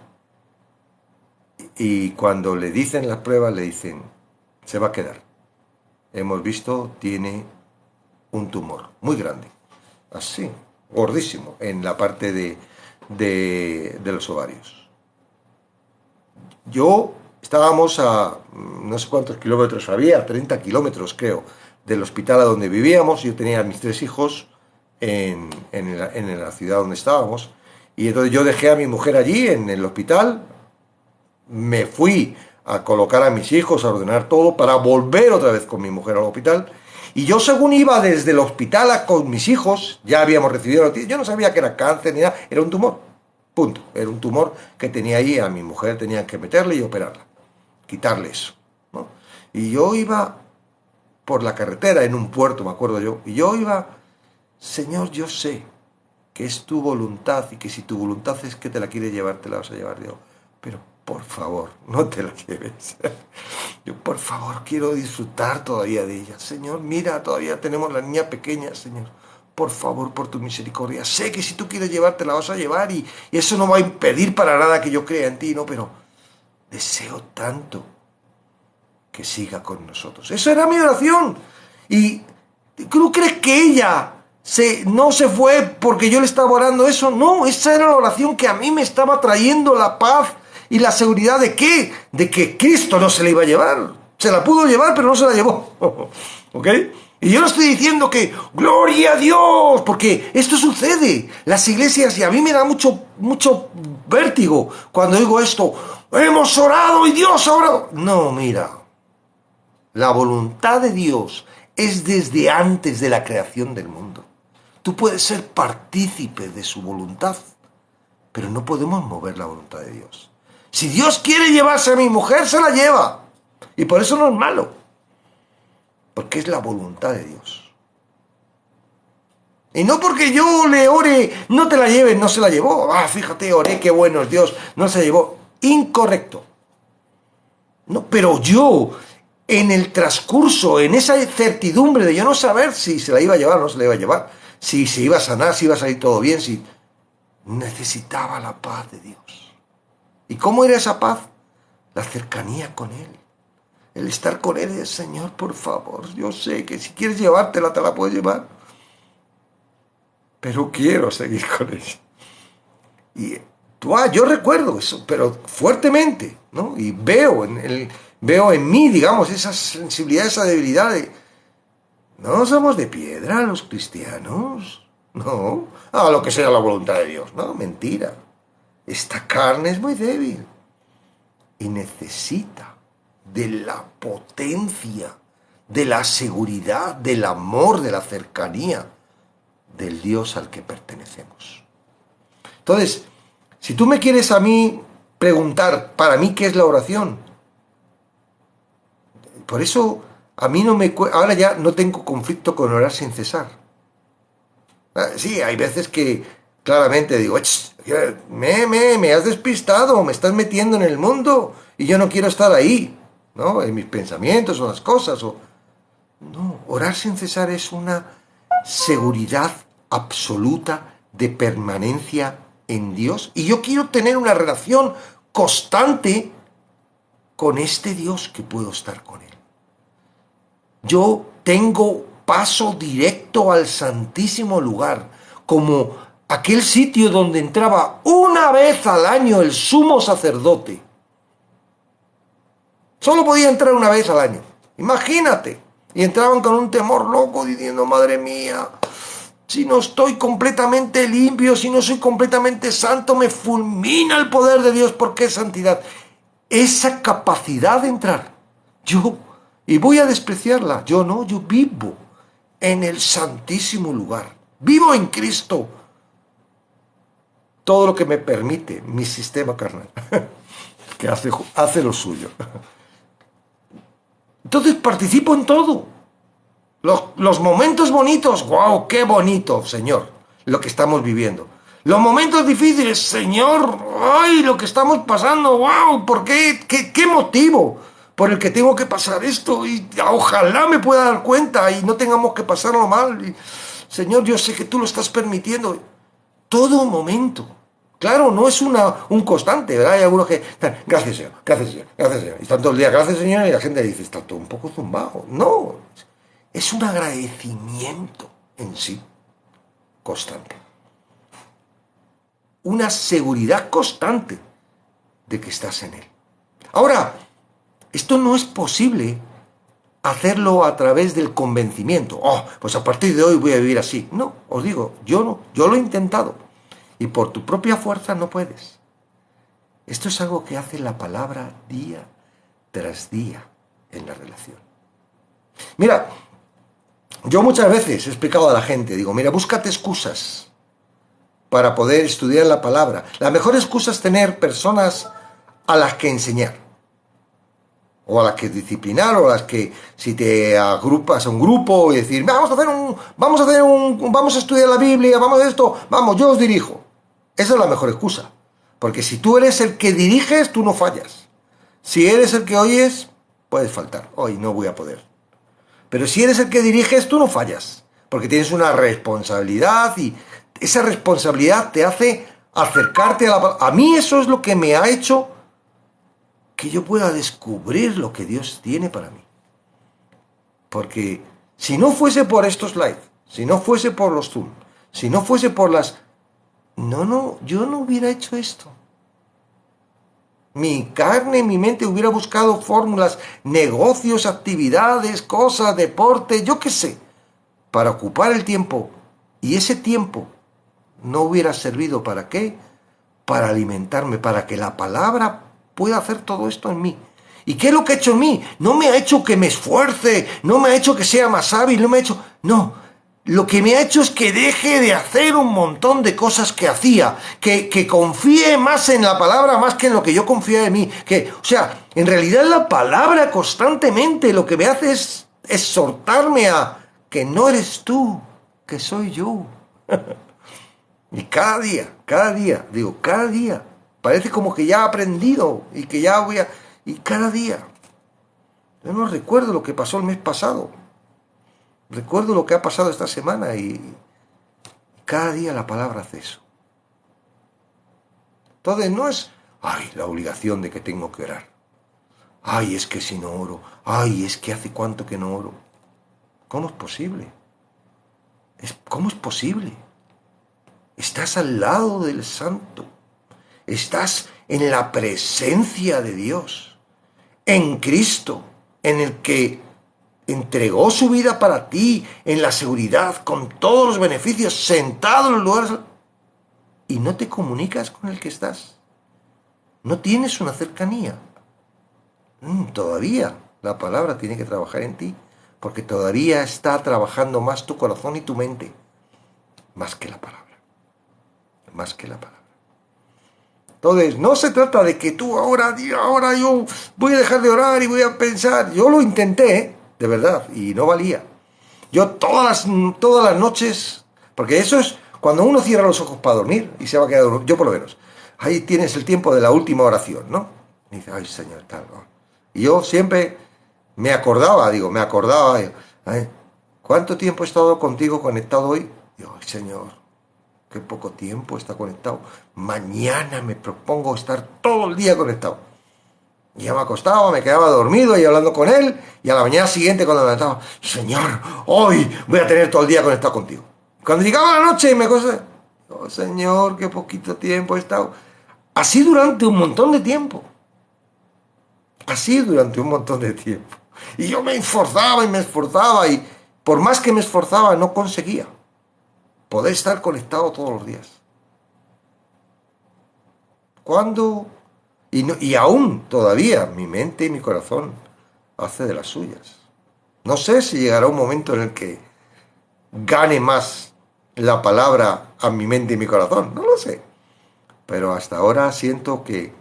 y cuando le dicen las pruebas, le dicen, se va a quedar. Hemos visto, tiene un tumor muy grande, así, gordísimo, en la parte de los ovarios. Estábamos a no sé cuántos kilómetros había, 30 kilómetros creo, del hospital a donde vivíamos. Yo tenía a mis 3 hijos en la ciudad donde estábamos. Y entonces yo dejé a mi mujer allí en el hospital, me fui a colocar a mis hijos, a ordenar todo, para volver otra vez con mi mujer al hospital. Y yo según iba desde el hospital con mis hijos, ya habíamos recibido noticias, yo no sabía que era cáncer ni nada, era un tumor. Punto. Era un tumor que tenía ahí, a mi mujer tenían que meterle y operarla, quitarle eso, ¿no? Y yo iba por la carretera en un puerto, me acuerdo yo, y yo iba, Señor, yo sé que es tu voluntad y que si tu voluntad es que te la quieres llevar, te la vas a llevar. Yo, pero por favor, no te la lleves. Yo, por favor, quiero disfrutar todavía de ella. Señor, mira, todavía tenemos la niña pequeña, Señor. Por favor, por tu misericordia. Sé que si tú quieres llevar, te la vas a llevar y eso no va a impedir para nada que yo crea en ti, ¿no? Pero deseo tanto que siga con nosotros. Eso era mi oración. ¿Y tú crees que ella no se fue porque yo le estaba orando eso? No, esa era la oración que a mí me estaba trayendo la paz y la seguridad de ¿qué? De que Cristo no se la iba a llevar. Se la pudo llevar, pero no se la llevó. ¿Ok? Y yo no estoy diciendo que ¡gloria a Dios! Porque esto sucede. Las iglesias, y a mí me da mucho vértigo cuando digo esto. ¡Hemos orado y Dios ha orado! No, mira. La voluntad de Dios es desde antes de la creación del mundo. Tú puedes ser partícipe de su voluntad, pero no podemos mover la voluntad de Dios. Si Dios quiere llevarse a mi mujer, se la lleva. Y por eso no es malo. Porque es la voluntad de Dios. Y no porque yo le ore, no te la lleves, no se la llevó. Fíjate, oré, qué bueno es Dios, no se la llevó. Incorrecto. No, pero yo, en el transcurso, en esa certidumbre de yo no saber si se la iba a llevar o no se la iba a llevar, si se iba a sanar, si iba a salir todo bien, si necesitaba la paz de Dios. ¿Y cómo era esa paz? La cercanía con Él. El estar con Él es, Señor, por favor, yo sé que si quieres llevártela, te la puedes llevar. Pero quiero seguir con ella. Yo recuerdo eso, pero fuertemente, ¿no? Y veo en mí, digamos, esa sensibilidad, esa debilidad de, no somos de piedra los cristianos, no, a lo que sea la voluntad de Dios, no, mentira. Esta carne es muy débil y necesita de la potencia, de la seguridad, del amor, de la cercanía del Dios al que pertenecemos. Entonces, si tú me quieres a mí preguntar, para mí, ¿qué es la oración? Por eso a mí ahora ya no tengo conflicto con orar sin cesar. Sí, hay veces que claramente digo, me has despistado, me estás metiendo en el mundo y yo no quiero estar ahí, ¿no? En mis pensamientos o las cosas. No, orar sin cesar es una seguridad absoluta de permanencia en Dios. Y yo quiero tener una relación constante con este Dios que puedo estar con Él. Yo tengo paso directo al santísimo lugar, como aquel sitio donde entraba una vez al año el sumo sacerdote. Solo podía entrar una vez al año. Imagínate. Y entraban con un temor loco diciendo, madre mía, si no estoy completamente limpio, si no soy completamente santo, me fulmina el poder de Dios porque es santidad. Esa capacidad de entrar, y voy a despreciarla, yo vivo en el santísimo lugar. Vivo en Cristo. Todo lo que me permite mi sistema carnal, que hace lo suyo. Entonces participo en todo. Los momentos bonitos, ¡wow! ¡Qué bonito, Señor! Lo que estamos viviendo. Los momentos difíciles, Señor, ¡ay! Lo que estamos pasando, ¡wow! ¿Por qué? ¿Qué motivo por el que tengo que pasar esto? Y ojalá me pueda dar cuenta y no tengamos que pasarlo mal. Y, Señor, yo sé que tú lo estás permitiendo. Todo momento. Claro, no es un constante, ¿verdad? Hay algunos que, gracias Señor, gracias Señor, gracias Señor. Y están todo el día, gracias Señor, y la gente dice, está todo un poco zumbado. No, es un agradecimiento en sí constante. Una seguridad constante de que estás en Él. Ahora, esto no es posible hacerlo a través del convencimiento. Pues a partir de hoy voy a vivir así. No, os digo, yo lo he intentado. Y por tu propia fuerza no puedes. Esto es algo que hace la palabra día tras día en la relación. Mira, yo muchas veces he explicado a la gente, digo, mira, búscate excusas para poder estudiar la palabra. La mejor excusa es tener personas a las que enseñar, o a las que disciplinar, o a las que si te agrupas a un grupo y decir, vamos a estudiar la Biblia, vamos a esto, vamos, yo os dirijo. Esa es la mejor excusa, porque si tú eres el que diriges, tú no fallas. Si eres el que oyes, puedes faltar, hoy no voy a poder. Pero si eres el que diriges, tú no fallas, porque tienes una responsabilidad y esa responsabilidad te hace acercarte a la palabra. A mí eso es lo que me ha hecho que yo pueda descubrir lo que Dios tiene para mí. Porque si no fuese por estos live, si no fuese por los Zoom, si no fuese por las... yo no hubiera hecho esto. Mi carne, mi mente hubiera buscado fórmulas, negocios, actividades, cosas, deporte, yo qué sé, para ocupar el tiempo. Y ese tiempo no hubiera servido ¿para qué? Para alimentarme, para que la palabra pueda hacer todo esto en mí. ¿Y qué es lo que ha hecho en mí? No me ha hecho que me esfuerce, no me ha hecho que sea más hábil, no me ha hecho... No, lo que me ha hecho es que deje de hacer un montón de cosas que hacía, que confíe más en la palabra más que en lo que yo confía de mí. O sea, en realidad la palabra constantemente lo que me hace es exhortarme a que no eres tú, que soy yo. Y cada día, parece como que ya he aprendido y que ya voy a... Y cada día, yo no recuerdo lo que pasó el mes pasado, recuerdo lo que ha pasado esta semana y cada día la palabra hace eso. Entonces no es, la obligación de que tengo que orar. Es que si no oro, es que hace cuánto que no oro. ¿Cómo es posible? ¿Cómo es posible? Estás al lado del santo. estás en la presencia de Dios, en Cristo, en el que entregó su vida para ti, en la seguridad, con todos los beneficios, sentado en los lugares, y no te comunicas con el que estás. No tienes una cercanía. Todavía la palabra tiene que trabajar en ti, porque todavía está trabajando más tu corazón y tu mente, más que la palabra. Más que la palabra. Entonces, no se trata de que tú ahora yo voy a dejar de orar y voy a pensar. Yo lo intenté, de verdad, y no valía. Yo todas las noches, porque eso es cuando uno cierra los ojos para dormir y se va a quedar dormido, yo por lo menos. Ahí tienes el tiempo de la última oración, ¿no? Y dice, ay, Señor, tal. Y yo siempre me acordaba, ay, ¿cuánto tiempo he estado contigo conectado hoy? Digo, ay, Señor, qué poco tiempo está conectado. Mañana me propongo estar todo el día conectado. Y ya me acostaba, me quedaba dormido y hablando con él, y a la mañana siguiente cuando me levantaba, Señor, hoy voy a tener todo el día conectado contigo. Cuando llegaba la noche me cosa, oh Señor, qué poquito tiempo he estado. Así durante un montón de tiempo. Así durante un montón de tiempo. Y yo me esforzaba y por más que me esforzaba no conseguía poder estar conectado todos los días. ¿Cuándo? Y aún todavía mi mente y mi corazón hace de las suyas. No sé si llegará un momento en el que gane más la palabra a mi mente y mi corazón. No lo sé. Pero hasta ahora siento que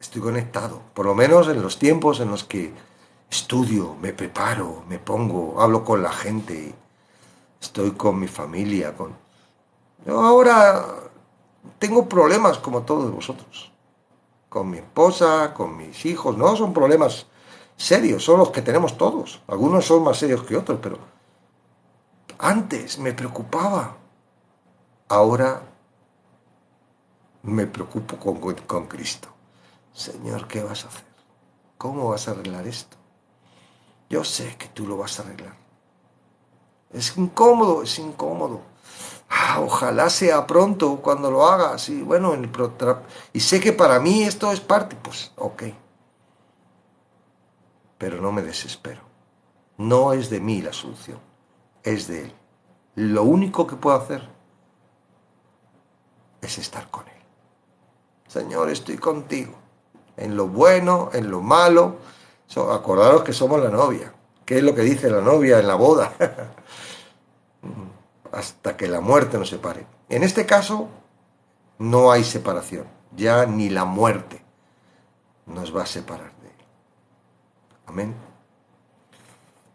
estoy conectado. Por lo menos en los tiempos en los que estudio, me preparo, me pongo, hablo con la gente, estoy con mi familia. Yo ahora tengo problemas como todos vosotros. Con mi esposa, con mis hijos. No son problemas serios, son los que tenemos todos. Algunos son más serios que otros, pero antes me preocupaba. Ahora me preocupo con Cristo. Señor, ¿qué vas a hacer? ¿Cómo vas a arreglar esto? Yo sé que tú lo vas a arreglar. Es incómodo, es incómodo. Ojalá sea pronto cuando lo hagas. Y bueno, y sé que para mí esto es parte, pues ok. Pero no me desespero. No es de mí la solución, es de Él. Lo único que puedo hacer es estar con Él. Señor, estoy contigo. En lo bueno, en lo malo. Acordaros que somos la novia. ¿Qué es lo que dice la novia en la boda? Hasta que la muerte nos separe. En este caso, no hay separación. Ya ni la muerte nos va a separar de Él. Amén.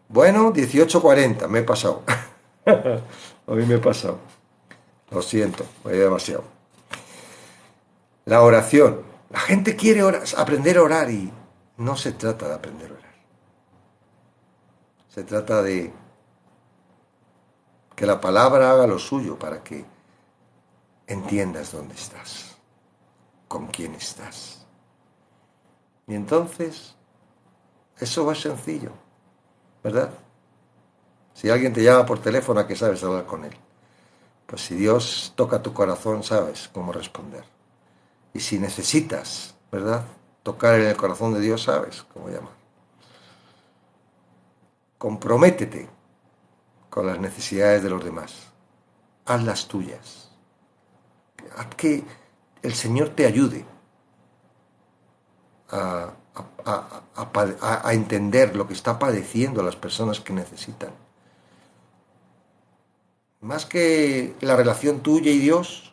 Bueno, 18:40, me he pasado. Hoy me he pasado. Lo siento, voy demasiado. La oración. La gente quiere aprender a orar y no se trata de aprender a orar. Se trata de que la palabra haga lo suyo para que entiendas dónde estás, con quién estás. Y entonces, eso va a ser sencillo, ¿verdad? Si alguien te llama por teléfono, ¿a qué sabes hablar con él? Pues si Dios toca tu corazón, sabes cómo responder. Y si necesitas, ¿verdad?, tocar en el corazón de Dios, sabes cómo llamar. Comprométete con las necesidades de los demás. Haz las tuyas. Haz que el Señor te ayude a entender lo que está padeciendo las personas que necesitan. Más que la relación tuya y Dios,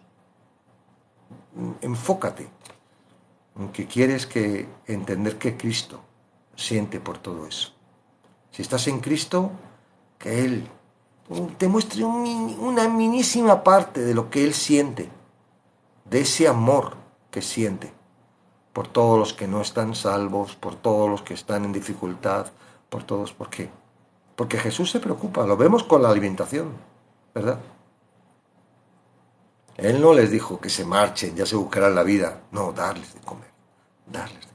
enfócate en que quieres entender que Cristo siente por todo eso. Si estás en Cristo, que Él te muestre una minísima parte de lo que Él siente, de ese amor que siente por todos los que no están salvos, por todos los que están en dificultad, por todos. ¿Por qué? Porque Jesús se preocupa, lo vemos con la alimentación, ¿verdad? Él no les dijo que se marchen, ya se buscarán la vida. No, darles de comer, darles de comer.